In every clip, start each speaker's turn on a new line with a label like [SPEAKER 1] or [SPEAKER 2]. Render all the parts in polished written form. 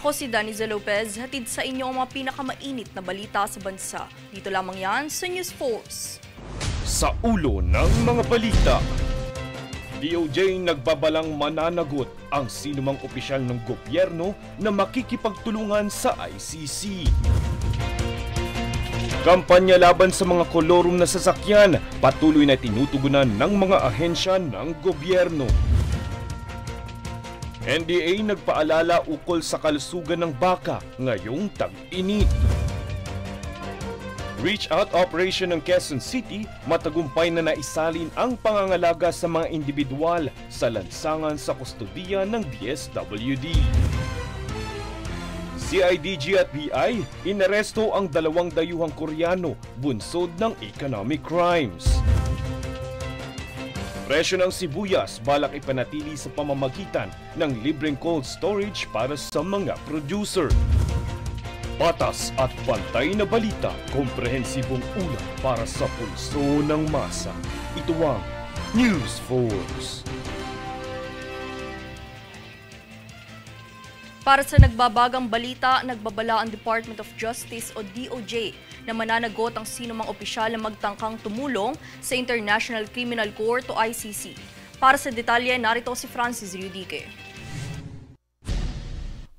[SPEAKER 1] Ako si Daniza Lopez, hatid sa inyo ang mga pinakamainit na balita sa bansa. Dito lamang yan sa News Force.
[SPEAKER 2] Sa ulo ng mga balita, DOJ nagbabalang mananagot ang sinumang opisyal ng gobyerno na makikipagtulungan sa ICC. Kampanya laban sa mga kolorum na sasakyan, patuloy na tinutugunan ng mga ahensya ng gobyerno. NDA nagpaalala ukol sa kalusugan ng baka ngayong tag-init. Reach Out Operation ng Quezon City matagumpay na naisalin ang pangangalaga sa mga individual sa lansangan sa kustodiya ng DSWD. CIDG at BI inaresto ang 2 dayuhang Koreano bunsod ng economic crimes. Presyo ng sibuyas balak ipanatili sa pamamagitan ng libreng cold storage para sa mga producer. Patas at pantay na balita, komprehensibong ulat para sa pulso ng masa. Ito ang News Force.
[SPEAKER 1] Para sa nagbabagang balita, nagbabala ang Department of Justice o DOJ na mananagot ang sinumang opisyal na magtangkang tumulong sa International Criminal Court o ICC. Para sa detalye, narito si Francis Riudique.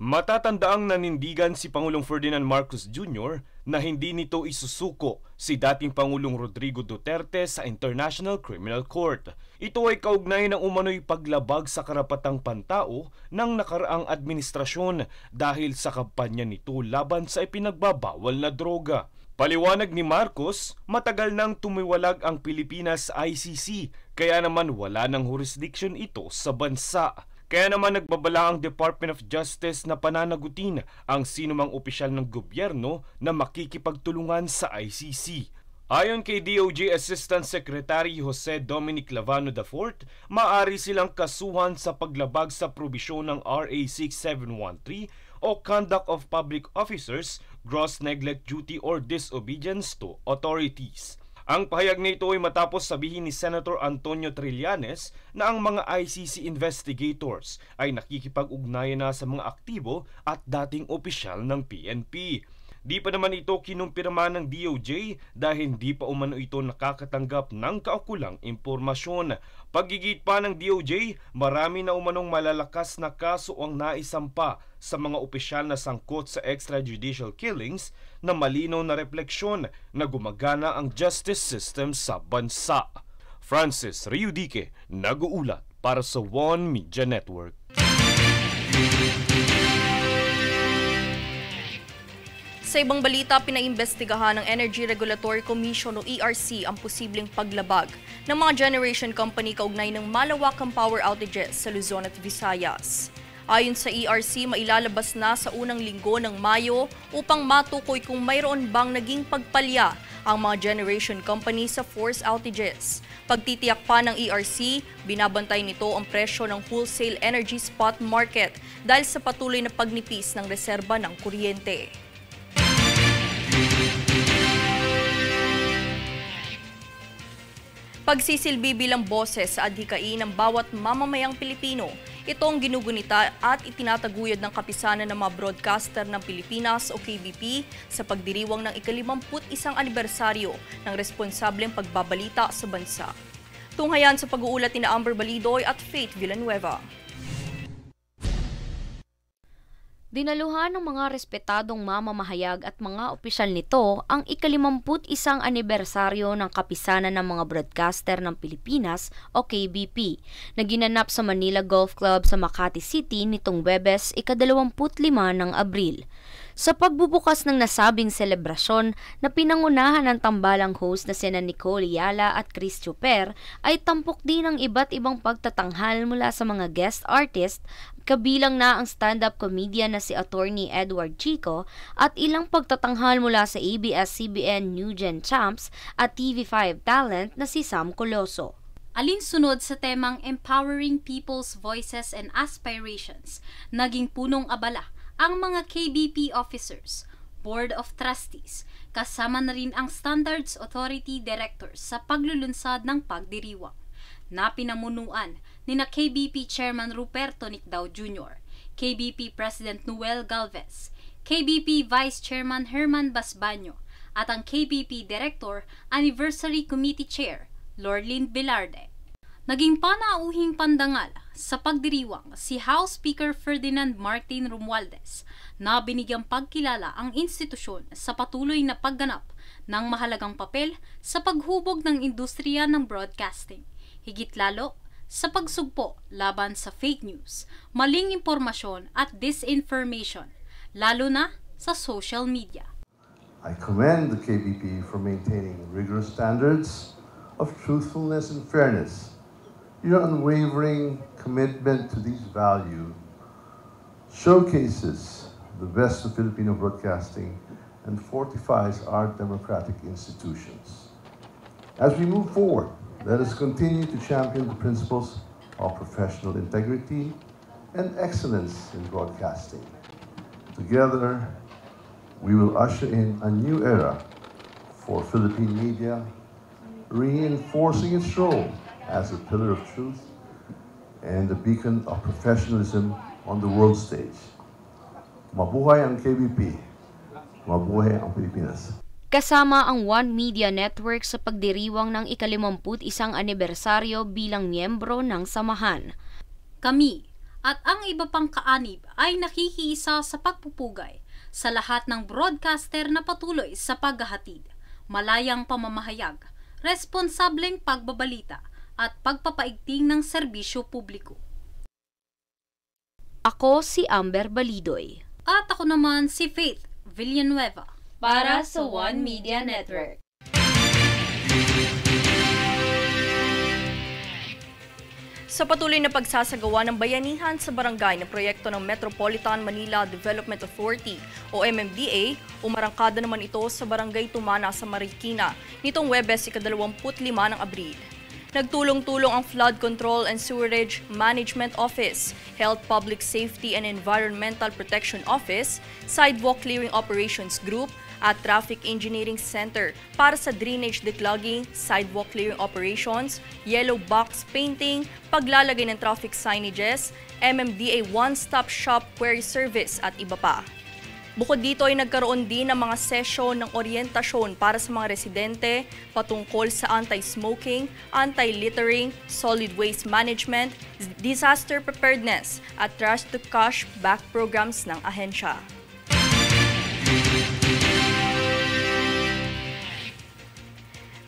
[SPEAKER 2] Matatandaang nanindigan si Pangulong Ferdinand Marcos Jr. na hindi nito isusuko si dating Pangulong Rodrigo Duterte sa International Criminal Court. Ito ay kaugnay ng umano'y paglabag sa karapatang pantao ng nakaraang administrasyon dahil sa kampanya nito laban sa ipinagbabawal na droga. Paliwanag ni Marcos, matagal nang tumiwalag ang Pilipinas sa ICC, kaya naman wala ng jurisdiction ito sa bansa. Kaya naman nagbabala ang Department of Justice na pananagutin ang sinumang opisyal ng gobyerno na makikipagtulungan sa ICC. Ayon kay DOJ Assistant Secretary Jose Dominic Lavano IV, maaari silang kasuhan sa paglabag sa probisyon ng RA 6713 o Conduct of Public Officers, Gross Neglect Duty or Disobedience to Authorities. Ang pahayag na ito ay matapos sabihin ni Senator Antonio Trillanes na ang mga ICC investigators ay nakikipag-ugnayan na sa mga aktibo at dating opisyal ng PNP. Di pa naman ito kinumpirma ng DOJ dahil hindi pa umano ito nakakatanggap ng kaukulang impormasyon. Paggigit pa ng DOJ, marami na umanong malalakas na kaso ang naisampa sa mga opisyal na sangkot sa extrajudicial killings na malinaw na refleksyon na gumagana ang justice system sa bansa. Francis Riudique, nag-uulat para sa One Media Network.
[SPEAKER 1] Sa ibang balita, pinaimbestigahan ng Energy Regulatory Commission o ERC ang posibleng paglabag ng mga generation company kaugnay ng malawakang power outages sa Luzon at Visayas. Ayon sa ERC, mailalabas na sa unang linggo ng Mayo upang matukoy kung mayroon bang naging pagpalya ang mga generation company sa force outages. Pagtitiyak pa ng ERC, binabantay nito ang presyo ng wholesale energy spot market dahil sa patuloy na pagnipis ng reserba ng kuryente. Pagsisilbi bilang boses sa adhikain ng bawat mamamayang Pilipino, ito ang ginugunita at itinataguyod ng kapisanan ng mga broadcaster ng Pilipinas o KBP sa pagdiriwang ng ika-51 anibersaryo ng responsableng pagbabalita sa bansa. Tunghayan sa pag-uulat ni Amber Balidoy at Faith Villanueva.
[SPEAKER 3] Dinaluhan ng mga respetadong mamamahayag at mga opisyal nito ang ika-51 anibersaryo ng kapisanan ng mga broadcaster ng Pilipinas o KBP na ginanap sa Manila Golf Club sa Makati City nitong Huwebes, ika-25 ng Abril. Sa pagbubukas ng nasabing selebrasyon na pinangunahan ng tambalang host na sina Nicole Yala at Chris Chuper, ay tampok din ang iba't ibang pagtatanghal mula sa mga guest artist, kabilang na ang stand-up comedian na si Attorney Edward Chico at ilang pagtatanghal mula sa ABS-CBN New Gen Champs at TV5 talent na si Sam Coloso.
[SPEAKER 4] Alinsunod sa temang Empowering People's Voices and Aspirations, naging punong abala ang mga KBP officers, Board of Trustees, kasama na rin ang Standards Authority Directors sa paglulunsad ng pagdiriwang. Na pinamunuan ni na KBP Chairman Ruperto Nicdao Jr., KBP President Noel Galvez, KBP Vice Chairman Herman Basbaño, at ang KBP Director Anniversary Committee Chair, Lorlyn Velarde. Naging panauhing pandangal sa pagdiriwang si House Speaker Ferdinand Martin Romualdez na binigyang pagkilala ang institusyon sa patuloy na pagganap ng mahalagang papel sa paghubog ng industriya ng broadcasting, higit lalo sa pagsugpo laban sa fake news, maling impormasyon at disinformation, lalo na sa social media.
[SPEAKER 5] I commend the KBP for maintaining rigorous standards of truthfulness and fairness. Your unwavering commitment to these values showcases the best of Filipino broadcasting and fortifies our democratic institutions. As we move forward, let us continue to champion the principles of professional integrity and excellence in broadcasting. Together, we will usher in a new era for Philippine media, reinforcing its role as a pillar of truth and a beacon of professionalism on the world stage. Mabuhay ang KBP, mabuhay ang Pilipinas.
[SPEAKER 3] Kasama ang One Media Network sa pagdiriwang ng ika-51 anibersaryo bilang miyembro ng samahan.
[SPEAKER 4] Kami at ang iba pang kaanib ay nakikiisa sa pagpupugay sa lahat ng broadcaster na patuloy sa paghahatid, malayang pamamahayag, responsableng pagbabalita at pagpapaigting ng serbisyo publiko.
[SPEAKER 3] Ako si Amber Balidoy.
[SPEAKER 4] At ako naman si Faith Villanueva.
[SPEAKER 3] Para sa One Media Network.
[SPEAKER 1] Sa patuloy na pagsasagawa ng bayanihan sa barangay na proyekto ng Metropolitan Manila Development Authority o MMDA, umarangkada naman ito sa Barangay Tumana sa Marikina nitong Huwebes, ika-25 ng Abril. Nagtulong-tulong ang Flood Control and Sewerage Management Office, Health Public Safety and Environmental Protection Office, Sidewalk Clearing Operations Group, at Traffic Engineering Center para sa drainage declogging, sidewalk clearing operations, yellow box painting, paglalagay ng traffic signages, MMDA one-stop shop query service at iba pa. Bukod dito ay nagkaroon din ng mga sesyon ng oryentasyon para sa mga residente patungkol sa anti-smoking, anti-littering, solid waste management, disaster preparedness at trash to cash back programs ng ahensya.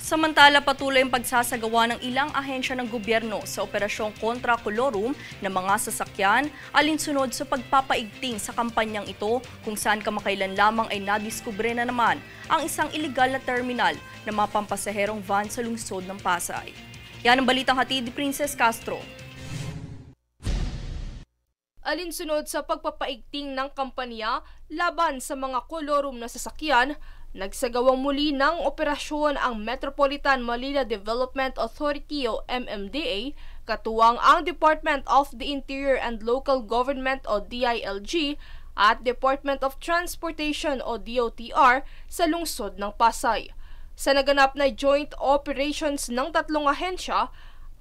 [SPEAKER 1] Samantala, patuloy ang pagsasagawa ng ilang ahensya ng gobyerno sa operasyong kontra kolorum ng mga sasakyan alinsunod sa pagpapaigting sa kampanyang ito kung saan kamakailan lamang ay nadiskubre na naman ang isang iligal na terminal na mga pampasaherong van sa lungsod ng Pasay. Yan ang balitang hatid ni Princess Castro.
[SPEAKER 6] Alinsunod sa pagpapaigting ng kampanya laban sa mga kolorum na sasakyan, nagsagawang muli ng operasyon ang Metropolitan Manila Development Authority o MMDA, katuwang ang Department of the Interior and Local Government o DILG at Department of Transportation o DOTR sa lungsod ng Pasay. Sa naganap na joint operations ng tatlong ahensya,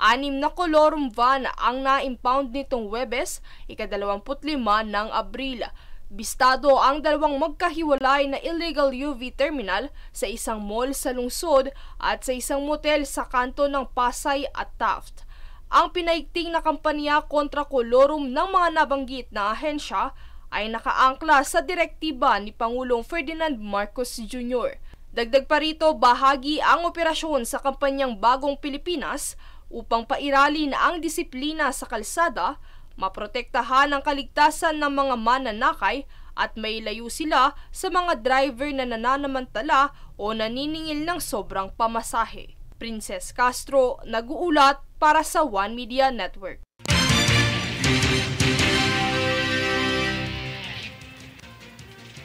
[SPEAKER 6] 6 na kolorum van ang na-impound nitong Huwebes, ika-25 ng Abril. Bistado ang dalawang magkahiwalay na illegal UV terminal sa isang mall sa lungsod at sa isang motel sa kanto ng Pasay at Taft. Ang pinaigting na kampanya kontra kolorum ng mga nabanggit na ahensya ay nakaangkla sa direktiba ni Pangulong Ferdinand Marcos Jr. Dagdag pa rito, bahagi ang operasyon sa kampanyang Bagong Pilipinas upang pairalin ang disiplina sa kalsada, maprotektahan ang kaligtasan ng mga mananakay at mailayo sila sa mga driver na nananamantala o naniningil ng sobrang pamasahe. Princess Castro, nag-uulat para sa One Media Network.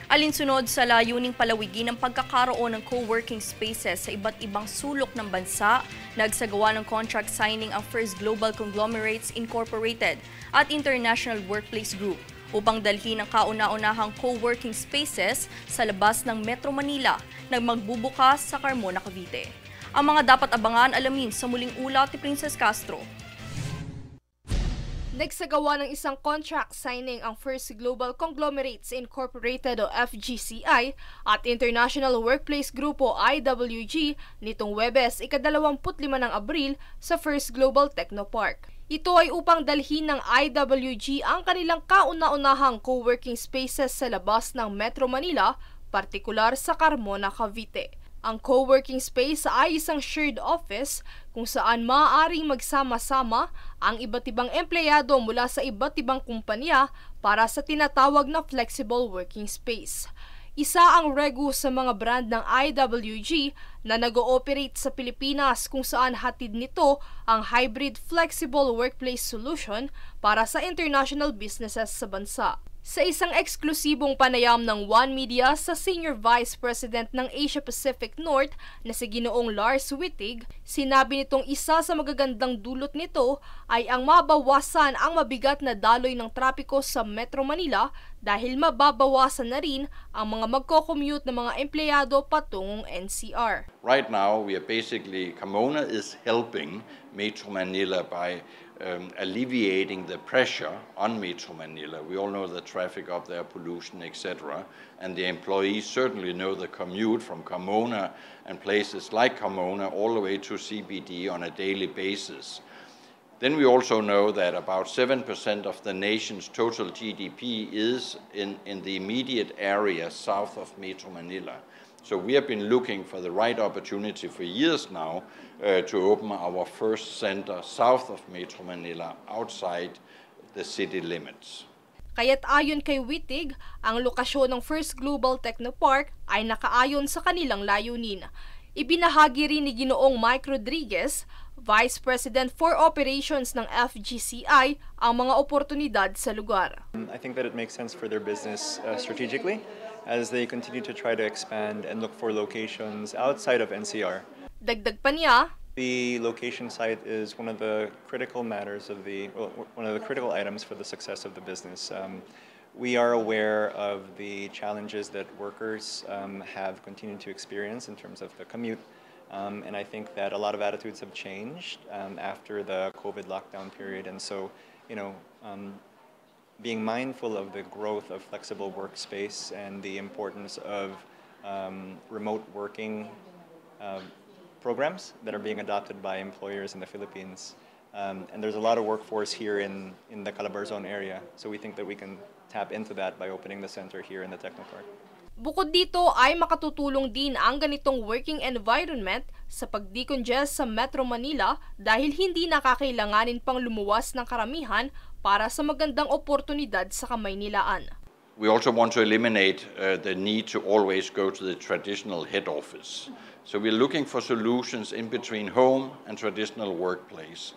[SPEAKER 1] Alinsunod sa layuning palawigin ang pagkakaroon ng co-working spaces sa iba't ibang sulok ng bansa, nagsagawa ng contract signing ang First Global Conglomerates Incorporated at International Workplace Group upang dalhin ang kauna-unahang co-working spaces sa labas ng Metro Manila na magbubukas sa Carmona, Cavite. Ang mga dapat abangan alamin sa muling ulat ni Princess Castro.
[SPEAKER 6] Nagsagawa ng isang contract signing ang First Global Conglomerates Incorporated o FGCI at International Workplace Group o IWG nitong Huwebes, ika-25 ng Abril sa First Global Technopark. Ito ay upang dalhin ng IWG ang kanilang kauna-unahang co-working spaces sa labas ng Metro Manila, partikular sa Carmona, Cavite. Ang co-working space ay isang shared office kung saan maaaring magsama-sama ang iba't ibang empleyado mula sa iba't ibang kumpanya para sa tinatawag na flexible working space. Isa ang regu sa mga brand ng IWG na nag-ooperate sa Pilipinas kung saan hatid nito ang hybrid flexible workplace solution para sa international businesses sa bansa. Sa isang eksklusibong panayam ng One Media sa Senior Vice President ng Asia Pacific North na si Ginoong Lars Wittig, sinabi nitong isa sa magagandang dulot nito ay ang mabawasan ang mabigat na daloy ng trapiko sa Metro Manila dahil mababawasan na rin ang mga magko-commute ng mga empleyado patungong NCR.
[SPEAKER 7] Right now, Carmona is helping Metro Manila by alleviating the pressure on Metro Manila. We all know the traffic up there, pollution, etc. And the employees certainly know the commute from Carmona and places like Carmona all the way to CBD on a daily basis. Then we also know that about 7% of the nation's total GDP is in the immediate area south of Metro Manila. So we have been looking for the right opportunity for years now to open our first center south of Metro Manila outside the city limits.
[SPEAKER 6] Kaya't ayon kay Wittig, ang lokasyon ng First Global Technopark ay nakaayon sa kanilang layunin. Ibinahagi rin ni Ginoong Mike Rodriguez, Vice President for Operations ng FGCI, ang mga oportunidad sa lugar.
[SPEAKER 8] I think that it makes sense for their business strategically as they continue to try to expand and look for locations outside of NCR.
[SPEAKER 6] Dagdag pa niya,
[SPEAKER 8] the location site is one of the critical matters one of the critical items for the success of the business. We are aware of the challenges that workers have continued to experience in terms of the commute. And I think that a lot of attitudes have changed after the COVID lockdown period. And so, being mindful of the growth of flexible workspace and the importance of remote working programs that are being adopted by employers in the Philippines. And there's a lot of workforce here in the Calabarzon area. So we think that we can tap into that by opening the center here in the Technopark.
[SPEAKER 6] Bukod dito ay makatutulong din ang ganitong working environment sa pag-decongest sa Metro Manila dahil hindi nakakailanganin pang lumuwas ng karamihan para sa magandang oportunidad sa Kamaynilaan.
[SPEAKER 7] We also want to eliminate the need to always go to the traditional head office. So we're looking for solutions in between home and traditional workplace.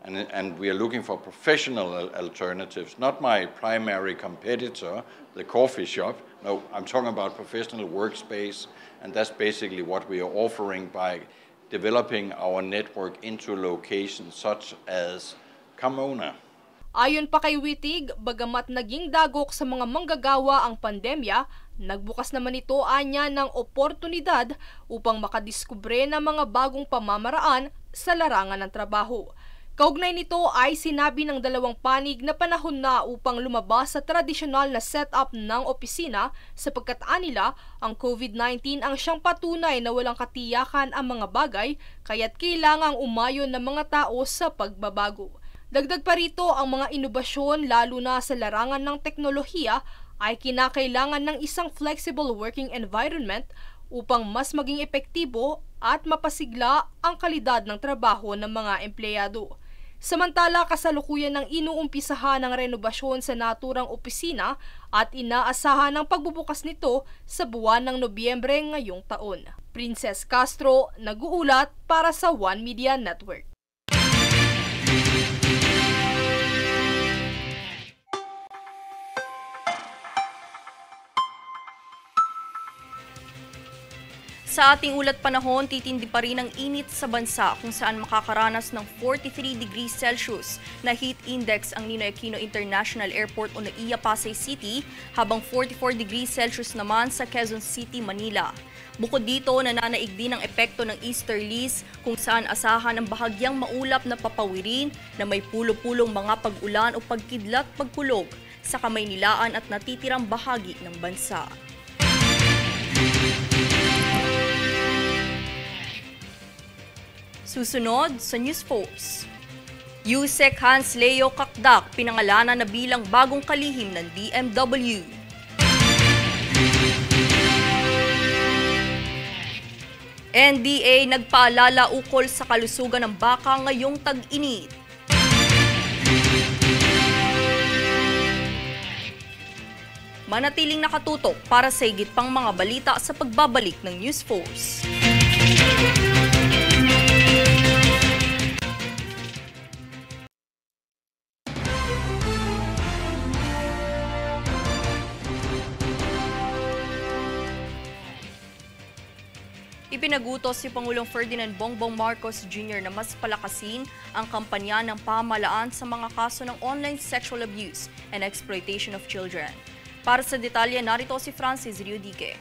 [SPEAKER 7] And we are looking for professional alternatives, not my primary competitor, the coffee shop. No, I'm talking about professional workspace, and that's basically what we are offering by developing our network into locations such as Carmona.
[SPEAKER 6] Ayon pa kay Wittig, bagamat naging dagok sa mga manggagawa ang pandemya, nagbukas naman ito anya ng oportunidad upang makadiskubre ng mga bagong pamamaraan sa larangan ng trabaho. Kaugnay nito ay sinabi ng dalawang panig na panahon na upang lumabas sa tradisyonal na setup ng opisina sapagkat anila ang COVID-19 ang siyang patunay na walang katiyakan ang mga bagay kaya't kailangang umayon ng mga tao sa pagbabago. Dagdag pa rito ang mga inobasyon lalo na sa larangan ng teknolohiya ay kinakailangan ng isang flexible working environment upang mas maging epektibo at mapasigla ang kalidad ng trabaho ng mga empleyado. Samantala, kasalukuyan ng inuumpisahan ng renobasyon sa naturang opisina at inaasahan ang pagbubukas nito sa buwan ng Nobyembre ngayong taon. Princess Castro, nag-uulat para sa One Media Network.
[SPEAKER 1] Sa ating ulat panahon, titindi pa rin ang init sa bansa kung saan makakaranas ng 43 degrees Celsius na heat index ang Ninoy Aquino International Airport o NAIA Pasay City, habang 44 degrees Celsius naman sa Quezon City, Manila. Bukod dito, nananaig din ang epekto ng easterlies kung saan asahan ang bahagyang maulap na papawirin na may pulo-pulong mga pag-ulan o pagkidlat-pagkulog sa Kamaynilaan at natitirang bahagi ng bansa. Susunod sa News Force. Yusek Hans Leo Kakdak pinangalanan na bilang bagong kalihim ng DMW. NDA nagpaalala ukol sa kalusugan ng baka ngayong tag-init. Manatiling nakatutok para sa higit pang mga balita sa pagbabalik ng News Force. Ipinagutos si Pangulong Ferdinand Bongbong Marcos Jr. na mas palakasin ang kampanya ng pamahalaan sa mga kaso ng online sexual abuse and exploitation of children. Para sa detalye, narito si Francis Riudique.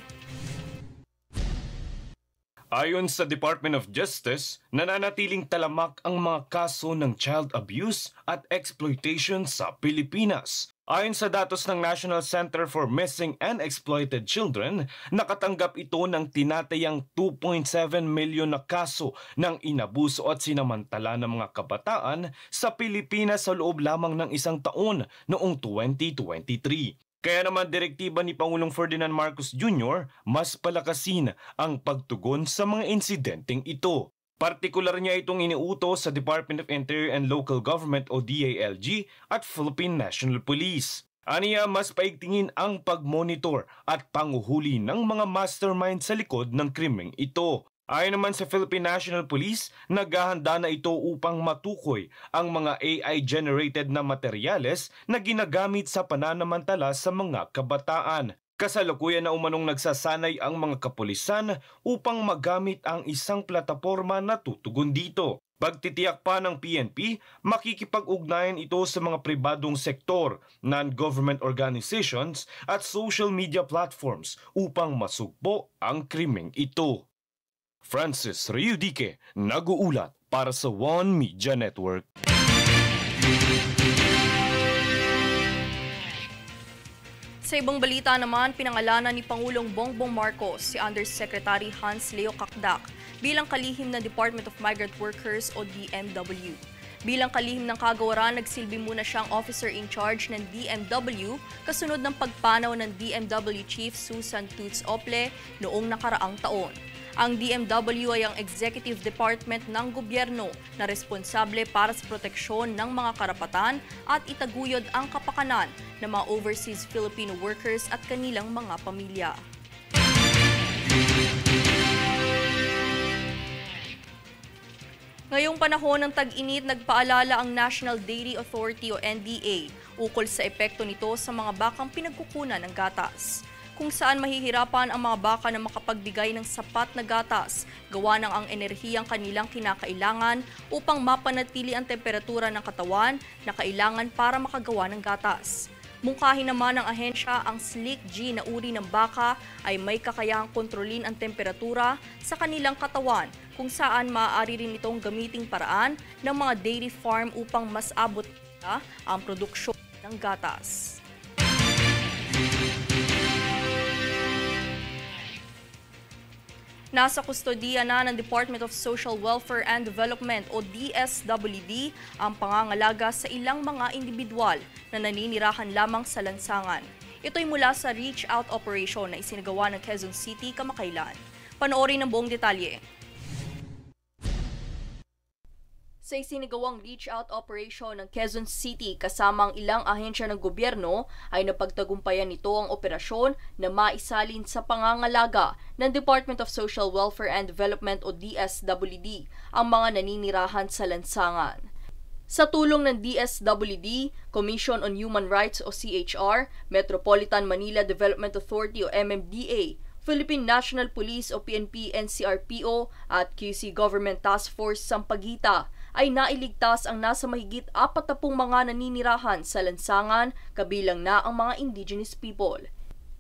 [SPEAKER 2] Ayon sa Department of Justice, nananatiling talamak ang mga kaso ng child abuse at exploitation sa Pilipinas. Ayon sa datos ng National Center for Missing and Exploited Children, nakatanggap ito ng tinatayang 2.7 milyon na kaso ng inabuso at sinamantala ng mga kabataan sa Pilipinas sa loob lamang ng isang taon noong 2023. Kaya naman direktiba ni Pangulong Ferdinand Marcos Jr. mas palakasin ang pagtugon sa mga insidenteng ito. Partikular niya itong iniutos sa Department of Interior and Local Government o DILG at Philippine National Police. Aniya, mas paigtingin ang pagmonitor at panguhuli ng mga mastermind sa likod ng krimeng ito. Ayon naman sa Philippine National Police, naghahanda na ito upang matukoy ang mga AI-generated na materyales na ginagamit sa pananamantala sa mga kabataan. Kasalukuyan na umanong nagsasanay ang mga kapulisan upang magamit ang isang plataporma na tutugon dito. Pagtitiyak pa ng PNP, makikipag-ugnayan ito sa mga pribadong sektor, non-government organizations at social media platforms upang masugpo ang krimeng ito. Francis Riudique, nag-uulat para sa One Media Network.
[SPEAKER 1] Sa ibang balita naman, pinangalanan ni Pangulong Bongbong Marcos si Undersecretary Hans Leo Kakdak bilang kalihim ng Department of Migrant Workers o DMW. Bilang kalihim ng kagawaran, nagsilbi muna siyang officer in charge ng DMW kasunod ng pagpanaw ng DMW Chief Susan Toots Ople noong nakaraang taon. Ang DMW ay ang executive department ng gobyerno na responsable para sa proteksyon ng mga karapatan at itaguyod ang kapakanan ng mga overseas Filipino workers at kanilang mga pamilya. Ngayong panahon ng tag-init, nagpaalala ang National Dairy Authority o NDA ukol sa epekto nito sa mga bakang pinagkukunan ng gatas, kung saan mahihirapan ang mga baka na makapagbigay ng sapat na gatas gawa ng ang enerhiyang kanilang kinakailangan upang mapanatili ang temperatura ng katawan na kailangan para makagawa ng gatas. Mungkahi naman ng ahensya, ang Slick G na uri ng baka ay may kakayahang kontrolin ang temperatura sa kanilang katawan, kung saan maaari rin itong gamiting paraan ng mga dairy farm upang mas abot ang produksyon ng gatas. Nasa kustodiya na ng Department of Social Welfare and Development o DSWD ang pangangalaga sa ilang mga individual na naninirahan lamang sa lansangan. Ito'y mula sa Reach Out Operation na isinagawa ng Quezon City kamakailan. Panoorin ang buong detalye. Sa isinagawang Reach Out Operation ng Quezon City kasama ang ilang ahensya ng gobyerno ay napagtagumpayan nito ang operasyon na maisalin sa pangangalaga ng Department of Social Welfare and Development o DSWD ang mga naninirahan sa lansangan. Sa tulong ng DSWD, Commission on Human Rights o CHR, Metropolitan Manila Development Authority o MMDA, Philippine National Police o PNP, NCRPO at QC Government Task Force Sampaguita ay nailigtas ang nasa mahigit 40 mga naninirahan sa lansangan, kabilang na ang mga indigenous people.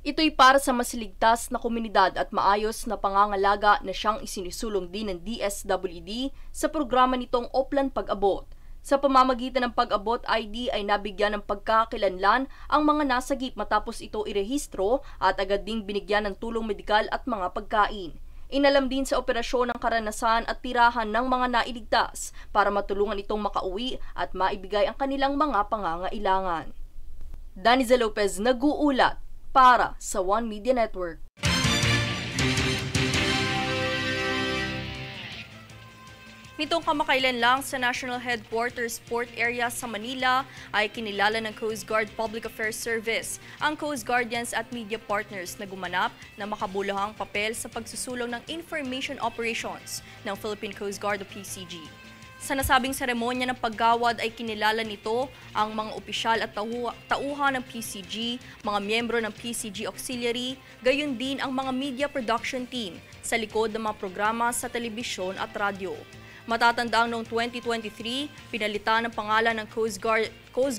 [SPEAKER 1] Ito'y para sa mas ligtas na komunidad at maayos na pangangalaga na siyang isinusulong din ng DSWD sa programa nitong Oplan Pag-abot. Sa pamamagitan ng Pag-abot ID ay nabigyan ng pagkakakilanlan ang mga nasagip matapos ito irehistro at agad ding binigyan ng tulong medikal at mga pagkain. Inalam din sa operasyon ng karanasan at tirahan ng mga nailigtas para matulungan itong makauwi at maibigay ang kanilang mga pangangailangan. Daniza Lopez nag-uulat para sa One Media Network. Nitong kamakailan lang sa National Headquarters Port Area sa Manila ay kinilala ng Coast Guard Public Affairs Service ang Coast Guardians at media partners na gumanap na makabuluhang papel sa pagsusulong ng information operations ng Philippine Coast Guard o PCG. Sa nasabing seremonya ng paggawad ay kinilala nito ang mga opisyal at tauhan ng PCG, mga miyembro ng PCG Auxiliary, gayon din ang mga media production team sa likod ng mga programa sa telebisyon at radyo. Matatandang noong 2023, pinalitan ang pangalan ng Coast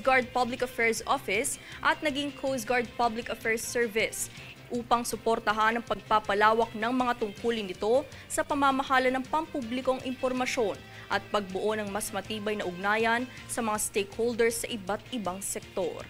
[SPEAKER 1] Guard Public Affairs Office at naging Coast Guard Public Affairs Service upang suportahan ang pagpapalawak ng mga tungkulin nito sa pamamahala ng pampublikong impormasyon at pagbuo ng mas matibay na ugnayan sa mga stakeholders sa iba't ibang sektor.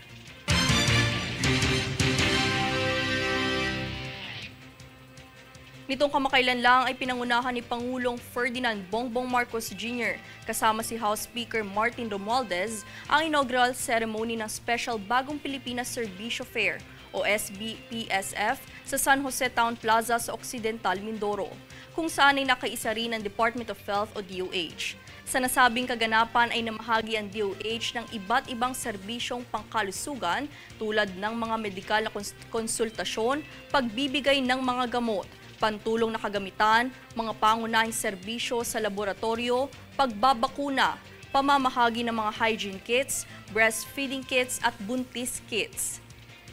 [SPEAKER 1] Nitong kamakailan lang ay pinangunahan ni Pangulong Ferdinand Bongbong Marcos Jr. kasama si House Speaker Martin Romualdez ang inaugural ceremony ng Special Bagong Pilipinas Servicio Fair o SBPSF sa San Jose Town Plaza sa Occidental, Mindoro, kung saan ay nakaisa rin ang Department of Health o DOH. Sa nasabing kaganapan ay namahagi ang DOH ng iba't ibang serbisyong pangkalusugan tulad ng mga medikal na konsultasyon, pagbibigay ng mga gamot, pantulong na kagamitan, mga pangunahing serbisyo sa laboratorio, pagbabakuna, pamamahagi ng mga hygiene kits, breastfeeding kits at buntis kits.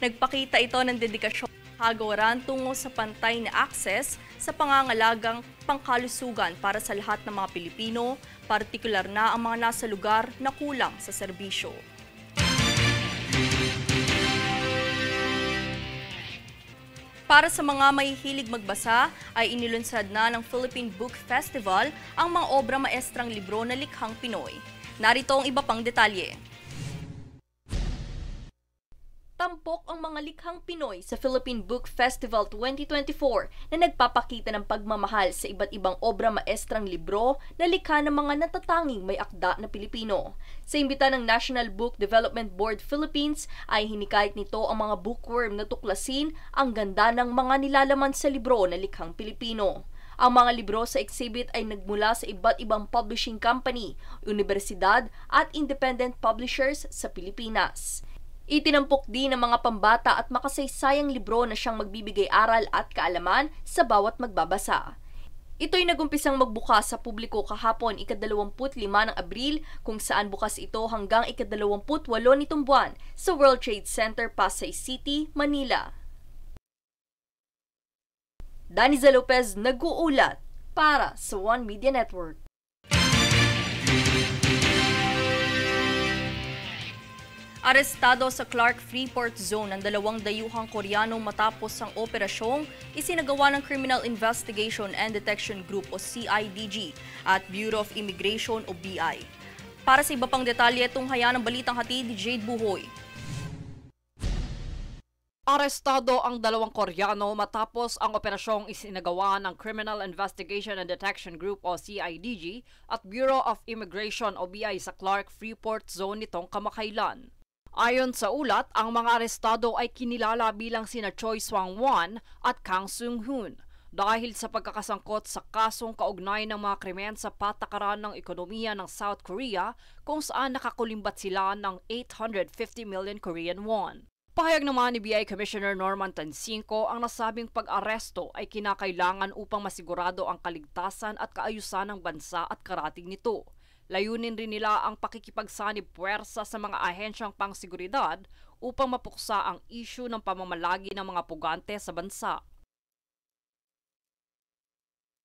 [SPEAKER 1] Nagpakita ito ng dedikasyon ng kagawaran tungo sa pantay na akses sa pangangalagang pangkalusugan para sa lahat ng mga Pilipino, partikular na ang mga nasa lugar na kulang sa serbisyo. Para sa mga mahihilig magbasa, ay inilunsad na ng Philippine Book Festival ang mga obra maestrang libro na likhang Pinoy. Narito ang iba pang detalye. Tampok ang mga likhang Pinoy sa Philippine Book Festival 2024 na nagpapakita ng pagmamahal sa iba't ibang obra maestrang libro na likha ng mga natatanging may akda na Pilipino. Sa imbita ng National Book Development Board Philippines ay hinikayat nito ang mga bookworm na tuklasin ang ganda ng mga nilalaman sa libro na likhang Pilipino. Ang mga libro sa exhibit ay nagmula sa iba't ibang publishing company, universidad at independent publishers sa Pilipinas. Itinampok din ng mga pambata at makasaysayang libro na siyang magbibigay aral at kaalaman sa bawat magbabasa. Ito'y nagumpisang magbukas sa publiko kahapon ika-25 ng Abril kung saan bukas ito hanggang ika-28 nitong buwan sa World Trade Center, Pasay City, Manila. Daniza Lopez nag-uulat para sa One Media Network. Arestado sa Clark Freeport Zone ang 2 dayuhang Koreano matapos ang operasyong isinagawa ng Criminal Investigation and Detection Group o CIDG at Bureau of Immigration o BI. Para sa iba pang detalye, tunghaya ng balitang hatid ni Jade Buhoy.
[SPEAKER 9] Arestado ang 2 Koreano matapos ang operasyong isinagawa ng Criminal Investigation and Detection Group o CIDG at Bureau of Immigration o BI sa Clark Freeport Zone nitong kamakailan. Ayon sa ulat, ang mga arestado ay kinilala bilang sina Choi Swang-won at Kang Sung-hoon dahil sa pagkakasangkot sa kasong kaugnay ng mga krimen sa patakaran ng ekonomiya ng South Korea kung saan nakakulimbat sila ng 850 million Korean won. Pahayag naman ni BI Commissioner Norman Tansinko ang nasabing pag-aresto ay kinakailangan upang masigurado ang kaligtasan at kaayusan ng bansa at karating nito. Layunin rin nila ang pakikipagsanib puwersa sa mga ahensyang pangseguridad upang mapuksa ang isyu ng pamamalagi ng mga pugante sa bansa.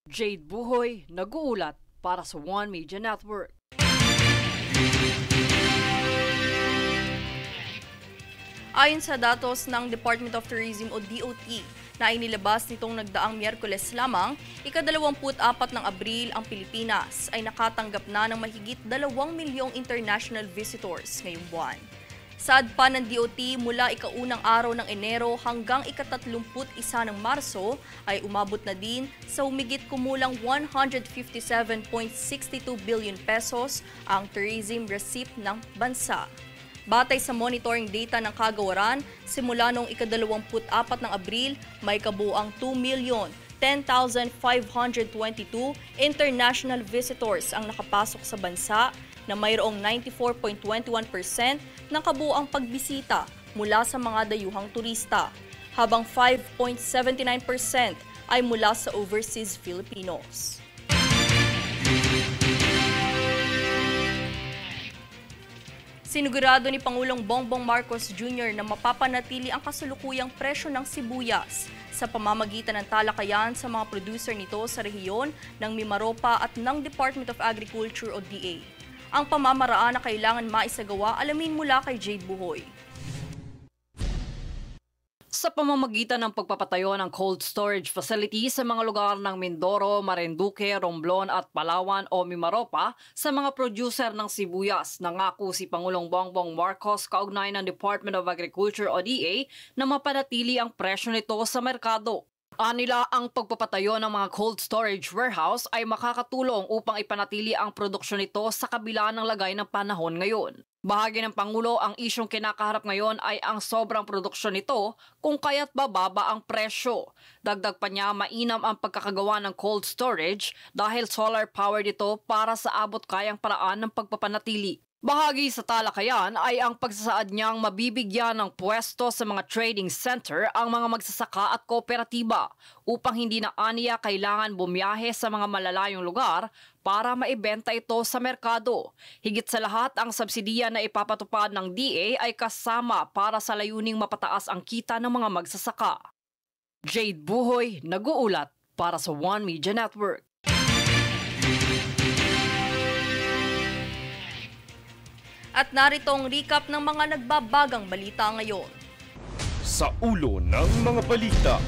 [SPEAKER 9] Jade Buhoy, nag-uulat para sa One Media Network.
[SPEAKER 1] Ayon sa datos ng Department of Tourism o DOT na inilabas nitong nagdaang Miyerkules lamang, ika-24 ng Abril ang Pilipinas ay nakatanggap na ng mahigit 2 milyong international visitors ngayong buwan. Saad pa ng DOT, mula ika-unang araw ng Enero hanggang ika-31 ng Marso ay umabot na din sa humigit kumulang 157.62 billion pesos ang tourism receipt ng bansa. Batay sa monitoring data ng kagawaran, simula noong ika-24 ng Abril, may kabuuang 2,010,522 international visitors ang nakapasok sa bansa na mayroong 94.21% ng kabuuang pagbisita mula sa mga dayuhang turista, habang 5.79% ay mula sa overseas Filipinos. Sinigurado ni Pangulong Bongbong Marcos Jr. na mapapanatili ang kasalukuyang presyo ng sibuyas sa pamamagitan ng talakayan sa mga producer nito sa rehiyon ng Mimaropa at ng Department of Agriculture o DA. Ang pamamaraan na kailangan maisagawa, alamin mula kay Jade Buhoy.
[SPEAKER 9] Sa pamamagitan ng pagpapatayo ng cold storage facility sa mga lugar ng Mindoro, Marinduque, Romblon at Palawan o Mimaropa sa mga producer ng sibuyas, nangako si Pangulong Bongbong Marcos kaugnay ng Department of Agriculture o DA na mapanatili ang presyo nito sa merkado. Anila, ang pagpapatayo ng mga cold storage warehouse ay makakatulong upang ipanatili ang produksyon nito sa kabila ng lagay ng panahon ngayon. Bahagi ng Pangulo, ang isyong kinakaharap ngayon ay ang sobrang produksyon nito kung kaya't bababa ang presyo. Dagdag pa niya, mainam ang pagkakagawa ng cold storage dahil solar powered ito para sa abot kayang paraan ng pagpapanatili. Bahagi sa talakayan ay ang pagsasaad niyang mabibigyan ng pwesto sa mga trading center ang mga magsasaka at kooperatiba upang hindi na aniya kailangan bumiyahe sa mga malalayong lugar para maibenta ito sa merkado. Higit sa lahat, ang subsidiya na ipapatupad ng DA ay kasama para sa layuning mapataas ang kita ng mga magsasaka. Jade Buhoy, nag-uulat para sa One Media Network.
[SPEAKER 1] At narito ang recap ng mga nagbabagang balita ngayon.
[SPEAKER 2] Sa ulo ng mga balita,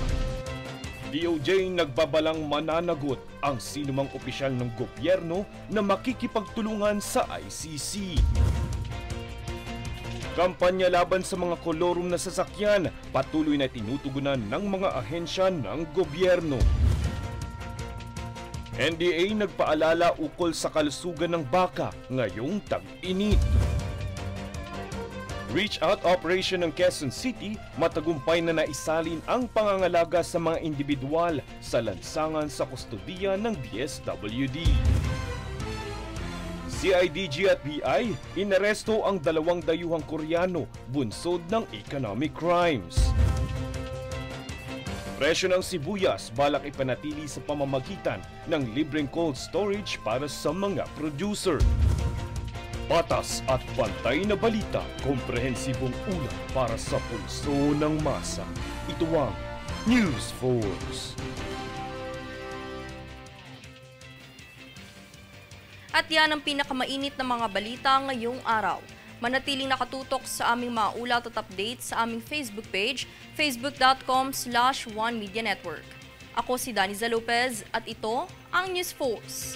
[SPEAKER 2] DOJ nagbabalang mananagot ang sinumang opisyal ng gobyerno na makikipagtulungan sa ICC. Kampanya laban sa mga kolorum na sasakyan, patuloy na tinutugunan ng mga ahensya ng gobyerno. NDA nagpaalala ukol sa kalusugan ng baka ngayong tag-init. Reach-out operation ng Quezon City, matagumpay na naisalin ang pangangalaga sa mga individual sa lansangan sa kustodiya ng DSWD. CIDG at BI, inaresto ang 2 dayuhang Koreano bunsod ng economic crimes. Presyo ng sibuyas balak ipanatili sa pamamagitan ng libreng cold storage para sa mga producer. Patas at pantay na balita, komprehensibong ulat para sa pulso ng masa. Ito ang News Force.
[SPEAKER 1] At yan ang pinakamainit na mga balita ngayong araw. Manatiling nakatutok sa aming mga ulat at updates sa aming Facebook page, facebook.com/OneMediaNetwork. Ako si Daniza Lopez at ito ang News Force.